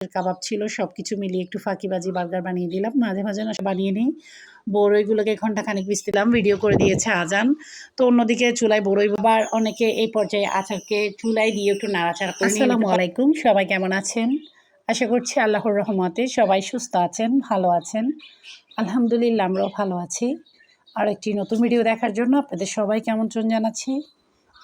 কাবাব ছিল, সবকিছু মিলিয়ে একটু ফাঁকিবাজি বার্গার বানিয়ে দিলাম। মাঝে মাঝে না বানিয়ে নিই। বড়ইগুলোকে ঘন্টাখানেক ভিজতে ভিডিও করে দিয়েছে আজান। তো অন্যদিকে চুলায় বড়ই আবার অনেকে এই পর্যায়ে আচারকে চুলায় দিয়ে একটু নাড়াচাড়া করে নিয়ে আসসালামু আলাইকুম, সবাই কেমন আছেন? আশা করছি আল্লাহর রহমতে সবাই সুস্থ আছেন, ভালো আছেন। আলহামদুলিল্লাহ আমরাও ভালো আছি। আর একটি নতুন ভিডিও দেখার জন্য আপনাদের সবাইকে আমন্ত্রণ জানাচ্ছি।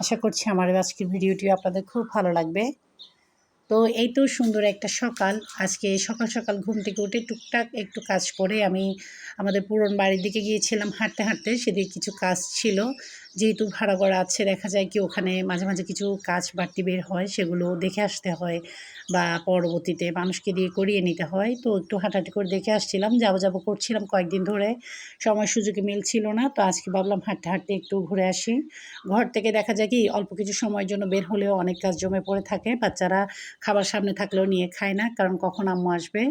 আশা করছি আমার আজকের ভিডিওটি আপনাদের খুব ভালো লাগবে। তো এই তো সুন্দর একটা সকাল। আজকে সকাল সকাল ঘুম থেকে উঠে টুকটাক একটু কাজ করে আমি আমাদের পুরনো বাড়ির দিকে গিয়েছিলাম হাঁটতে হাঁটতে। সেদিকে কিছু কাজ ছিল, যেহেতু ভাড়া করা আছে, দেখা যায় কি ওখানে মাঝে মাঝে কিছু কাজ বাড়তি বের হয়, সেগুলো দেখে আসতে হয় বা পরবর্তীতে মানুষকে দিয়ে করিয়ে নিতে হয়। তো একটু হাঁটাহাঁটি করে দেখে আসছিলাম, যাবো যাবো করছিলাম কয়েকদিন ধরে, সময় সুযোগে মিলছিল না। তো আজকে ভাবলাম হাঁটতে হাঁটতে একটু ঘুরে আসি। ঘর থেকে দেখা যায় কি অল্প কিছু সময়ের জন্য বের হলেও অনেক কাজ জমে পড়ে থাকে। বাচ্চারা খাবার সামনে থাকলেও নিয়ে খায় না, কারণ কখন আম্মু আসবে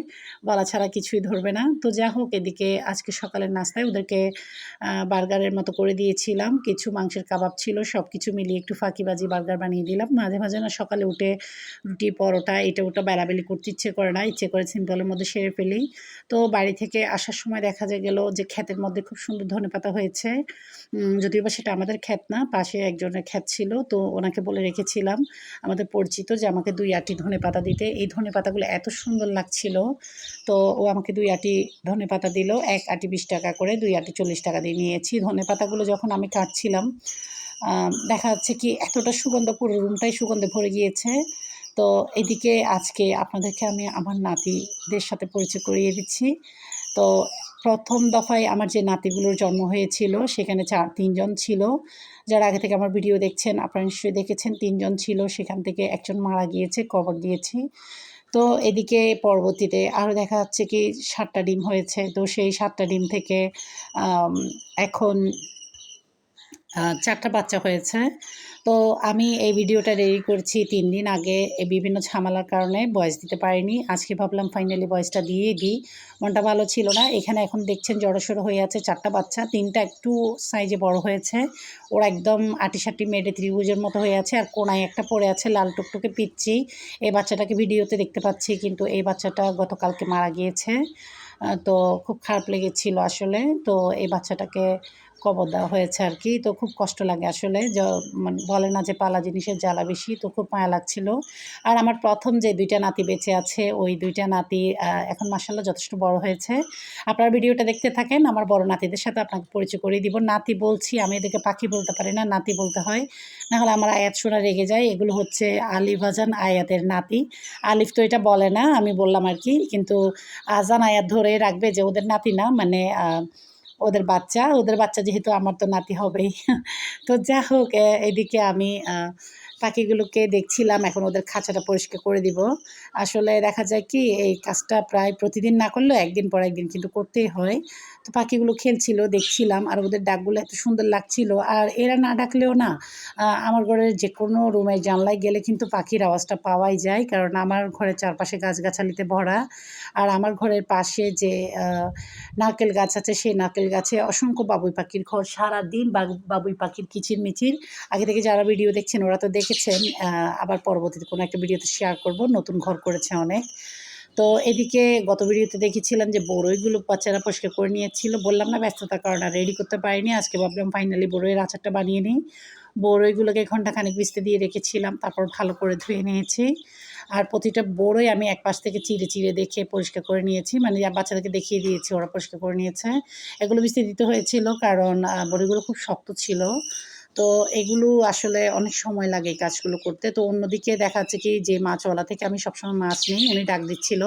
বলা ছাড়া কিছুই ধরবে না। তো যা হোক, এদিকে আজকে সকালের নাস্তায় ওদেরকে বার্গারের মতো করে দিয়েছিলাম। কিছু মাংসের কাবাব ছিল, সব কিছু মিলিয়ে একটু ফাঁকিবাজি বার্গার বানিয়ে দিলাম। মাঝে মাঝে না সকালে উঠে রুটি পরোটা এটা ওটা বেলাবেলি করতে ইচ্ছে করে না, ইচ্ছে করে সিম্পলের মধ্যে সেরে ফেলি। তো বাড়ি থেকে আসার সময় দেখা যায় গেল যে ক্ষেতের মধ্যে খুব সুন্দর ধনেপাতা হয়েছে। যদিও বা সেটা আমাদের ক্ষেত না, পাশে একজনের ক্ষেত ছিল। তো ওনাকে বলে রেখেছিলাম, আমাদের পরিচিত, যে আমাকে ২ আঁটি ধনেপাতা দিতে। এই ধনেপাতাগুলো এত সুন্দর লাগছিল। তো ও আমাকে ২ আঁটি ধনেপাতা দিল। ১ আঁটি ২০ টাকা করে, ২ আঁটি ৪০ টাকা দিয়ে নিয়েছি। ধনেপাতাগুলো যখন আমি কাটছিলাম, দেখা যাচ্ছে কি এতটা সুগন্ধ, পুরো রুমটাই সুগন্ধে ভরে গিয়েছে। তো এদিকে আজকে আপনাদেরকে আমি আমার নাতিদের সাথে পরিচয় করিয়ে দিচ্ছি। তো ১ম দফায় আমার যে নাতিগুলোর জন্ম হয়েছিল, সেখানে ৩ জন ছিল। যারা আগে থেকে আমার ভিডিও দেখছেন আপনারা নিশ্চয়ই দেখেছেন, ৩ জন ছিল। সেখান থেকে একজন মারা গিয়েছে, কবর দিয়েছি। তো এদিকে পরবর্তীতে আরও দেখা যাচ্ছে কি ৭টা ডিম হয়েছে। তো সেই ৭টা ডিম থেকে আম এখন ৪টা বাচ্চা হয়েছে। তো আমি এই ভিডিওটা রেডি করেছি ৩ দিন আগে। বিভিন্ন ঝামেলার কারণে ভয়েস দিতে পারিনি। আজকে ভাবলাম ফাইনালি ভয়েসটা দিয়েই দিই। মনটা ভালো ছিল না। এখানে এখন দেখছেন জড়সড় হয়ে আছে ৪টা বাচ্চা। ৩টা একটু সাইজে বড় হয়েছে। ওরা একদম আঁটিসাঁটি মেডে ত্রিভুজের মতো হয়ে আছে। আর কোনায় একটা পড়ে আছে লাল টুকটুকে পিচ্চি। এই বাচ্চাটাকে ভিডিওতে দেখতে পাচ্ছি, কিন্তু এই বাচ্চাটা গতকালকে মারা গিয়েছে। তো খুব খারাপ লেগেছিল আসলে। তো এই বাচ্চাটাকে কবর দেওয়া হয়েছে আর কি। তো খুব কষ্ট লাগে আসলে, মানে বলে না যে পালা জিনিসের জ্বালা বেশি, তো খুব মায়া লাগছিল। আর আমার ১ম যে ২ টা নাতি বেঁচে আছে, ওই ২ টা নাতি এখন মাশাআল্লাহ যথেষ্ট বড় হয়েছে। আপনারা ভিডিওটা দেখতে থাকেন, আমার বড় নাতিদের সাথে আপনাকে পরিচয় করিয়ে দিব। নাতি বলছি, আমি এদেরকে পাখি বলতে পারি না, নাতি বলতে হয়। নাহলে আমার আয়াত শোনা রেগে যায়। এগুলো হচ্ছে আলিফ, আজান, আয়াতের নাতি। আলিফ তো এটা বলে না, আমি বললাম আর কি। কিন্তু আজান, আয়াত ধরেই রাখবে যে ওদের নাতি না, মানে ওদের বাচ্চা যেহেতু আমার তো নাতি হবেই। তো যা হোক, এদিকে আমি পাখিগুলোকে দেখছিলাম, এখন ওদের খাঁচাটা পরিষ্কার করে দিব। আসলে দেখা যায় কি এই কাজটা প্রায় প্রতিদিন না করলেও একদিন পর একদিন কিন্তু করতেই হয়। তো পাখিগুলো খেলছিল, দেখছিলাম, আর ওদের ডাকগুলো এত সুন্দর লাগছিল। আর এরা না ডাকলেও না, আমার ঘরের যেকোনো রুমের জানলায় গেলে কিন্তু পাখির আওয়াজটা পাওয়াই যায়, কারণ আমার ঘরের চারপাশে গাছগাছালিতে ভরা। আর আমার ঘরের পাশে যে নারকেল গাছ আছে, সেই নারকেল গাছে অসংখ্য বাবুই পাখির ঘর। সারাদিন বাবুই পাখির কিচিরমিচির। আগে থেকে যারা ভিডিও দেখছেন ওরা তো দেখেছেন। আবার পরবর্তীতে কোনো একটা ভিডিওতে শেয়ার করব। নতুন ঘর করেছে অনেক। তো এদিকে গত ভিডিওতে দেখেছিলাম যে বড়ইগুলো বাচ্চারা পরিষ্কার করে নিয়েছিল। বললাম না ব্যস্ততার কারণে রেডি করতে পারিনি। আজকে ভাবলাম ফাইনালি বড়ইয়ের আচারটা বানিয়ে নিই। বড়ইগুলোকে ঘন্টাখানেক ভিজতে দিয়ে রেখেছিলাম। তারপর ভালো করে ধুয়ে নিয়েছি। আর প্রতিটা বড়ই আমি এক পাশ থেকে চিড়ে চিড়ে দেখে পরিষ্কার করে নিয়েছি। মানে বাচ্চাদেরকে দেখিয়ে দিয়েছি, ওরা পরিষ্কার করে নিয়েছে। এগুলো ভিজতে দিতে হয়েছিল, কারণ বড়িগুলো খুব শক্ত ছিল। তো এগুলো আসলে অনেক সময় লাগে এই কাজগুলো করতে। তো অন্যদিকে দেখা যাচ্ছে কি যে মাছওয়ালা থেকে আমি সবসময় মাছ নিই, উনি ডাক দিচ্ছিল।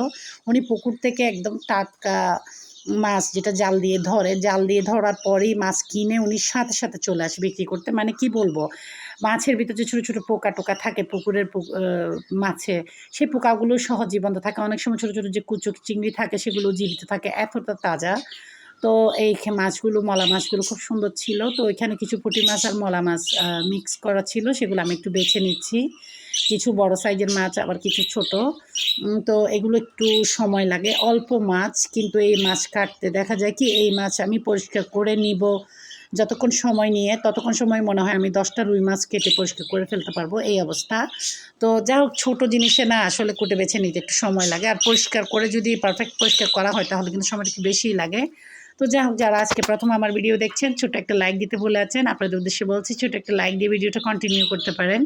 উনি পুকুর থেকে একদম টাটকা মাছ, যেটা জাল দিয়ে ধরে, জাল দিয়ে ধরার পরেই মাছ কিনে উনি সাথে সাথে চলে আসে বিক্রি করতে। মানে কি বলবো, মাছের ভিতর যে ছোটো ছোটো পোকা টোকা থাকে পুকুরের মাছে, সেই পোকাগুলো সহ জীবন্ত থাকে। অনেক সময় ছোটো ছোটো যে কুচো চিংড়ি থাকে সেগুলো জীবিত থাকে, এতটা তাজা। তো এই মাছগুলো, মলা মাছগুলো খুব সুন্দর ছিল। তো ওইখানে কিছু পুঁটি মাছ আর মলা মাছ মিক্স করা ছিল, সেগুলো আমি একটু বেছে নিচ্ছি। কিছু বড় সাইজের মাছ, আবার কিছু ছোট। তো এগুলো একটু সময় লাগে, অল্প মাছ, কিন্তু এই মাছ কাটতে দেখা যায় কি এই মাছ আমি পরিষ্কার করে নিব, যতক্ষণ সময় নিয়ে ততক্ষণ সময় মনে হয় আমি 10টা রুই মাছ কেটে পরিষ্কার করে ফেলতে পারবো, এই অবস্থা। তো যা হোক, ছোটো জিনিসে না আসলে কুটে বেছে নিতে একটু সময় লাগে, আর পরিষ্কার করে যদি পারফেক্ট পরিষ্কার করা হয় তাহলে কিন্তু সময়টা একটু বেশিই লাগে। তো যাই হোক, যারা আজকে প্রথম আমার ভিডিও দেখছেন, ছোটো একটা লাইক দিতে ভুলে আছেন, আপনাদের উদ্দেশ্যে বলছি ছোটো একটা লাইক দিয়ে ভিডিওটা কন্টিনিউ করতে পারেন।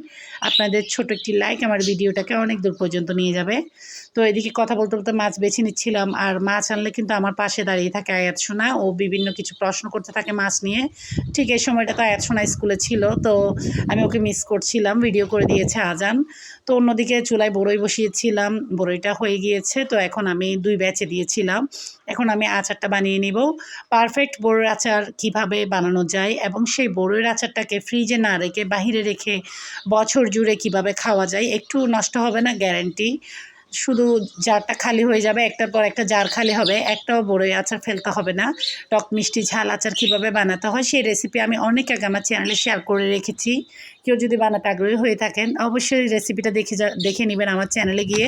আপনাদের ছোটো একটি লাইক আমার ভিডিওটাকে অনেক দূর পর্যন্ত নিয়ে যাবে। তো এদিকে কথা বলতে বলতে মাছ বেছে নিচ্ছিলাম, আর মাছ আনলে কিন্তু আমার পাশে দাঁড়িয়ে থাকে আয়াত সোনা, ও বিভিন্ন কিছু প্রশ্ন করতে থাকে মাছ নিয়ে। ঠিক এই সময়টা তো আয়াত সোনা স্কুলে ছিল, তো আমি ওকে মিস করছিলাম, ভিডিও করে দিয়েছে আজান। তো অন্যদিকে চুলায় বড়ই বসিয়েছিলাম, বড়ইটা হয়ে গিয়েছে, তো এখন আমি 2 ব্যাচে দিয়েছিলাম। এখন আমি আচারটা বানিয়ে নিব। পারফেক্ট বড়ইয়ের আচার কিভাবে বানানো যায় এবং সেই বড়ইয়ের আচারটাকে ফ্রিজে না রেখে বাহিরে রেখে বছর জুড়ে কিভাবে খাওয়া যায়, একটু নষ্ট হবে না গ্যারান্টি। শুধু জারটা খালি হয়ে যাবে, একটার পর একটা জার খালি হবে, একটাও বড়ই আচার ফেলতে হবে না। টক মিষ্টি ঝাল আচার কীভাবে বানাতে হয় সেই রেসিপি আমি অনেক আগে আমার চ্যানেলে শেয়ার করে রেখেছি। কেউ যদি বানাতে আগ্রহী হয়ে থাকেন অবশ্যই রেসিপিটা দেখে নেবেন আমার চ্যানেলে গিয়ে।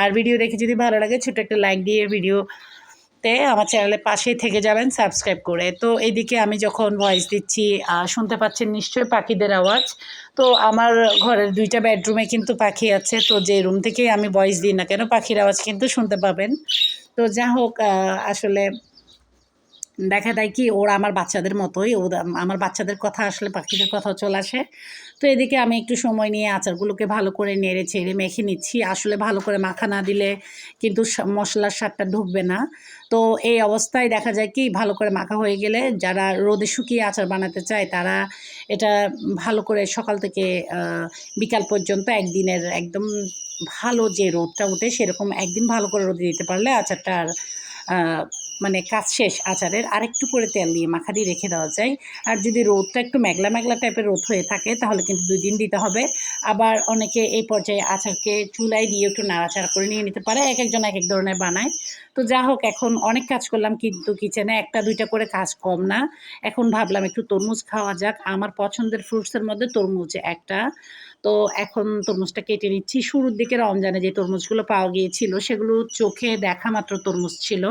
আর ভিডিও দেখে যদি ভালো লাগে ছোটো একটা লাইক দিয়ে ভিডিওতে আমার চ্যানেলের পাশেই থেকে যাবেন সাবস্ক্রাইব করে। তো এইদিকে আমি যখন ভয়েস দিচ্ছি শুনতে পাচ্ছেন নিশ্চয়ই পাখিদের আওয়াজ। তো আমার ঘরের 2টা বেডরুমে কিন্তু পাখি আছে, তো যে রুম থেকেই আমি ভয়েস দিই না কেন পাখির আওয়াজ কিন্তু শুনতে পাবেন। তো যা হোক, আসলে দেখা যায় কি ওরা আমার বাচ্চাদের মতোই, আমার বাচ্চাদের কথা আসলে পাখিদের কথাও চলে আসে। তো এদিকে আমি একটু সময় নিয়ে আচারগুলোকে ভালো করে নেড়ে চেড়ে মেখে নিচ্ছি। আসলে ভালো করে মাখা না দিলে কিন্তু মশলার স্বাদটা ঢুকবে না। তো এই অবস্থায় দেখা যায় কি ভালো করে মাখা হয়ে গেলে যারা রোদে শুকিয়ে আচার বানাতে চায় তারা এটা ভালো করে সকাল থেকে বিকাল পর্যন্ত একদিনের একদম ভালো যে রোদটা ওঠে সেরকম একদিন ভালো করে রোদে দিতে পারলে আচারটা আর মানে কাজ শেষ আচারের। আরেকটু করে তেল দিয়ে মাখা দিয়ে রেখে দেওয়া যায়। আর যদি রোদটা একটু মেঘলা মেঘলা টাইপের রোদ হয়ে থাকে তাহলে কিন্তু 2 দিন দিতে হবে। আবার অনেকে এই পর্যায়ে আচারকে চুলায় দিয়ে একটু নাড়াচাড়া করে নিয়ে নিতে পারে, এক একজন এক এক ধরনের বানায়। তো যা হোক, এখন অনেক কাজ করলাম কিন্তু কিচেনে 1টা 2টা করে কাজ কম না। এখন ভাবলাম একটু তরমুজ খাওয়া যাক, আমার পছন্দের ফ্রুটসের মধ্যে তরমুজ একটা। তো এখন তরমুজটা কেটে নিচ্ছি। শুরুর দিকে রমজানে যে তরমুজগুলো পাওয়া গিয়েছিল সেগুলো চোখে দেখা মাত্র তরমুজ ছিল,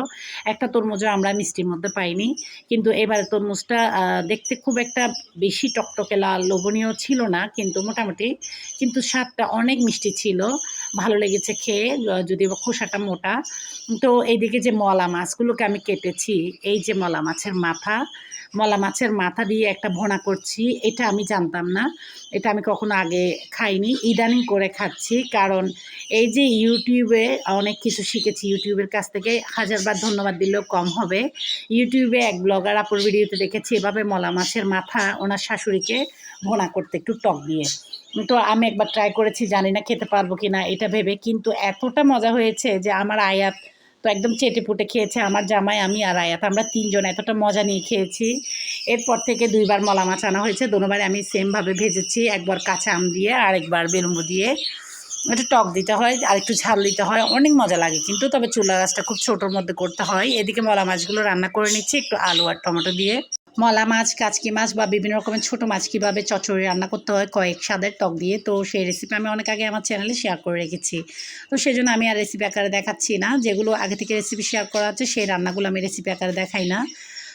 একটা তরমুজও আমরা মিষ্টির মধ্যে পাইনি। কিন্তু এবারে তরমুজটা দেখতে খুব একটা বেশি টকটকে লাল লোভনীয় ছিল না, কিন্তু মোটামুটি কিন্তু স্বাদটা অনেক মিষ্টি ছিল, ভালো লেগেছে খেয়ে, যদিও বা খোসাটা মোটা। তো এইদিকে যে মলা মাছগুলোকে আমি কেটেছি, এই যে মলা মাছের মাথা দিয়ে একটা ভোনা করছি, এটা আমি জানতাম না, এটা আমি কখনো আগে খাইনি, ইদানিং করে খাচ্ছি। কারণ এই যে ইউটিউবে অনেক কিছু শিখেছি, ইউটিউবের কাছ থেকে হাজারবার ধন্যবাদ দিলেও কম হবে। ইউটিউবে এক ব্লগার আপুর ভিডিওতে দেখেছি এভাবে মলা মাছের মাথা ওনার শাশুড়িকে ভোনা করতে একটু টক দিয়ে। তো আমি একবার ট্রাই করেছি, জানি না খেতে পারবো কি না এটা ভেবে, কিন্তু এতটা মজা হয়েছে যে আমার আয়াত তো একদম চেটেপুটে খেয়েছে, আমার জামাই, আমি আর আয়াত, আমরা 3 জন এতটা মজা নিয়ে খেয়েছি। এরপর থেকে 2 বার মলা মাছ আনা হয়েছে, দোনোবারে আমি সেমভাবে ভেজেছি, একবার কাঁচা আম দিয়ে আর একবার বেলুম্বু দিয়ে। একটু টক দিতে হয় আর একটু ঝাল দিতে হয়, অনেক মজা লাগে কিন্তু, তবে চুলা গাছটা খুব ছোটোর মধ্যে করতে হয়। এদিকে মলা মাছগুলো রান্না করে নিচ্ছি একটু আলু আর টমেটো দিয়ে। মলা মাছ, কাচকি মাছ বা বিভিন্ন রকমের ছোটো মাছ কীভাবে চচ্চড়ি রান্না করতে হয় কয়েক স্বাদের টক দিয়ে, তো সেই রেসিপি আমি অনেক আগে আমার চ্যানেলে শেয়ার করে রেখেছি। তো সেই জন্য আমি আর রেসিপি আকারে দেখাচ্ছি না, যেগুলো আগে থেকে রেসিপি শেয়ার করা আছে সেই রান্নাগুলো আমি রেসিপি আকারে দেখাই না।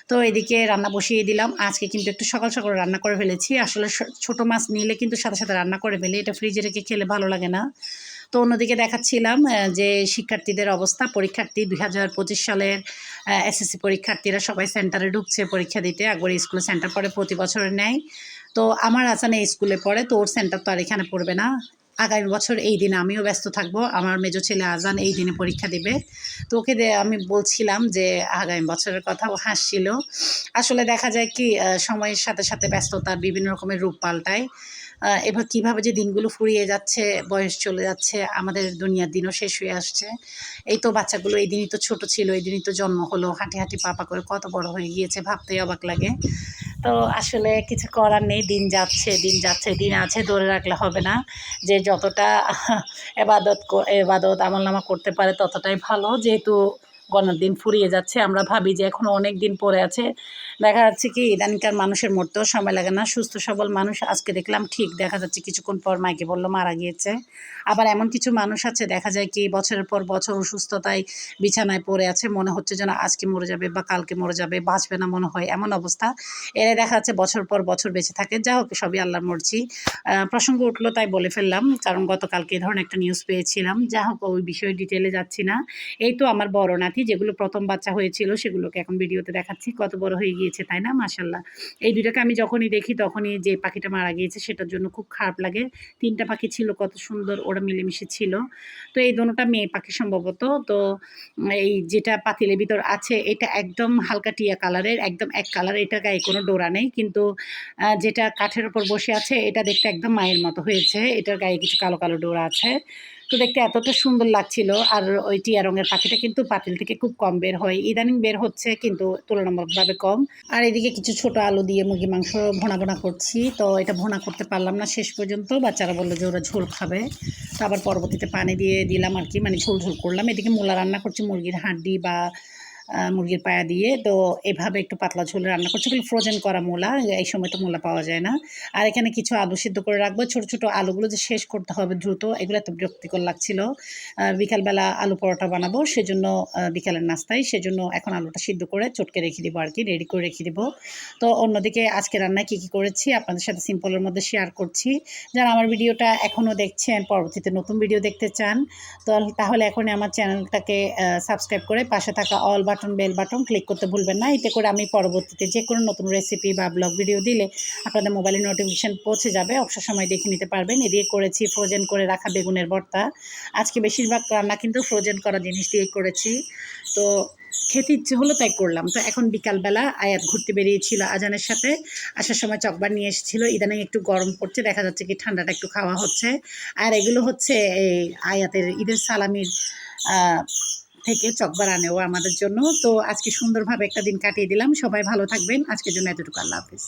তো এদিকে রান্না বসিয়ে দিলাম, আজকে কিন্তু একটু সকাল সকাল রান্না করে ফেলেছি। আসলে ছোটো মাছ নিলে কিন্তু সাথে সাথে রান্না করে ফেলি, এটা ফ্রিজে রেখে খেলে ভালো লাগে না। তো অন্যদিকে দেখাচ্ছিলাম যে শিক্ষার্থীদের অবস্থা, পরীক্ষার্থী 2025 সালের এসএসসি পরীক্ষার্থীরা সবাই সেন্টারে ঢুকছে পরীক্ষা দিতে। একবার স্কুলে সেন্টার পড়ে প্রতি বছরের ন্যায়। তো আমার আসানে স্কুলে পড়ে, তো ওর সেন্টার তো আর এখানে পড়বে না। আগামী বছর এই দিনে আমিও ব্যস্ত থাকবো, আমার মেজো ছেলে আজান এই দিনে পরীক্ষা দেবে। তো ওকে আমি বলছিলাম যে আগামী বছরের কথা, ও হাসছিল। আসলে দেখা যায় কি সময়ের সাথে সাথে ব্যস্ততার বিভিন্ন রকমের রূপ পাল্টায়। এবার কীভাবে যে দিনগুলো ফুরিয়ে যাচ্ছে, বয়স চলে যাচ্ছে, আমাদের দুনিয়ার দিনও শেষ হয়ে আসছে। এই তো বাচ্চাগুলো এই দিনই তো ছোট ছিল, এই দিনই তো জন্ম হলো, হাঁটি হাঁটি পা পা করে কত বড় হয়ে গিয়েছে, ভাবতেই অবাক লাগে। তো আসলে কিছু করার নেই, দিন যাচ্ছে দিন আছে, ধরে রাখলে হবে না। যে যতটা এবাদত আমলনামা করতে পারে ততটাই ভালো, যেহেতু গণার দিন ফুরিয়ে যাচ্ছে। আমরা ভাবি যে এখনও অনেক দিন পড়ে আছে। দেখা যাচ্ছে কি ইদানিংকার মানুষের মরতেও সময় লাগে না। সুস্থ সবল মানুষ আজকে দেখলাম ঠিক দেখা যাচ্ছে কিছুক্ষণ পর মাইকে বলল মারা গিয়েছে। আবার এমন কিছু মানুষ আছে দেখা যায় কি বছরের পর বছর অসুস্থতায় বিছানায় পড়ে আছে। মনে হচ্ছে যেন আজকে মরে যাবে বা কালকে মরে যাবে, বাঁচবে না মনে হয় এমন অবস্থা। এরা দেখা যাচ্ছে বছর পর বছর বেঁচে থাকে। যা হোক সবই আল্লাহর মর্জি। প্রসঙ্গ উঠলো তাই বলে ফেললাম। কারণ গতকালকে এ ধরনের একটা নিউজ পেয়েছিলাম। যা হোক ওই বিষয়ে ডিটেইলে যাচ্ছি না। এই তো আমার বড় নাতি যেগুলো ১ম বাচ্চা হয়েছিল সেগুলোকে এখন ভিডিওতে দেখাচ্ছি। কত বড় হয়ে গিয়েছে তাই না? মাশাআল্লাহ। এই ২ টাকে আমি যখনই দেখি তখনই যে পাখিটা মারা গিয়েছে সেটার জন্য খুব খারাপ লাগে। ৩ টা পাখি ছিল কত সুন্দর ওরা মিলেমিশে ছিল। তো এই দোনোটা মেয়ে পাখি সম্ভবত। তো এই যেটা পাতিলের ভিতর আছে এটা একদম হালকা টিয়া কালারের, একদম এক কালার। এটার গায়ে কোনো ডোরা নেই। কিন্তু যেটা কাঠের উপর বসে আছে এটা দেখতে একদম মায়ের মতো হয়েছে। এটার গায়ে কিছু কালো, কালো ডোরা আছে। তো দেখতে এতটা সুন্দর লাগছিল। আর ওই টিয়া রঙের পাখিটা কিন্তু পাতিল থেকে খুব কম বের হয়। ইদানিং বের হচ্ছে কিন্তু তুলনামূলকভাবে কম। আর এদিকে কিছু ছোট আলু দিয়ে মুরগির মাংস ভুনা করছি। তো এটা ভুনা করতে পারলাম না শেষ পর্যন্ত। বাচ্চারা বলল যে ওরা ঝোল খাবে। তো আবার পরবর্তীতে পানি দিয়ে দিলাম আরকি, মানে ঝোল করলাম। এদিকে মূলা রান্না করছি মুরগির হাড্ডি বা মুরগির পায়া দিয়ে। তো এভাবে একটু পাতলা ঝোলে রান্না করছি। এগুলো ফ্রোজেন করা মূলা। এই সময় তো মূলা পাওয়া যায় না। আর এখানে কিছু আলু সিদ্ধ করে রাখবো। ছোট, ছোট আলুগুলো যে শেষ করতে হবে দ্রুত এগুলো এত বিরক্তিকর লাগছিল। বিকালবেলা আলু পরোটা বানাবো সেজন্য বিকালের নাস্তায়। সেজন্য এখন আলুটা সিদ্ধ করে চটকে রেখে দিব আরকি, রেডি করে রেখে দিব। তো অন্যদিকে আজকে রান্নায় কী করেছি আপনাদের সাথে সিম্পলের মধ্যে শেয়ার করছি। যারা আমার ভিডিওটা এখনও দেখছেন, পরবর্তীতে নতুন ভিডিও দেখতে চান তো তাহলে এখনই আমার চ্যানেলটাকে সাবস্ক্রাইব করে পাশে থাকা all button, bell button click করতে ভুলবেন না। এতে করে আমি পরবর্তীতে যে কোনো নতুন রেসিপি বা ব্লগ ভিডিও দিলে আপনাদের মোবাইলে নোটিফিকেশান পৌঁছে যাবে। অবসর সময় দেখে নিতে পারবেন। এদিকে করেছি ফ্রোজেন করে রাখা বেগুনের ভর্তা। আজকে বেশিরভাগ রান্না কিন্তু ফ্রোজেন করা জিনিস দিয়েই করেছি। তো খেতে ইচ্ছে হলো তাই করলাম। তো এখন বিকালবেলা আয়াত ঘুরতে বেরিয়েছিল আজানের সাথে। আসার সময় চকবার নিয়ে এসেছিল। ইদানিং একটু গরম পড়ছে, দেখা যাচ্ছে কি ঠান্ডাটা একটু খাওয়া হচ্ছে। আর এগুলো হচ্ছে এই আয়াতের ঈদের সালামির থেকে চকবার আনে ও আমাদের জন্য। তো আজকে সুন্দরভাবে একটা দিন কাটিয়ে দিলাম। সবাই ভালো থাকবেন। আজকের জন্য এতটুকু। আল্লাহ হাফেজ।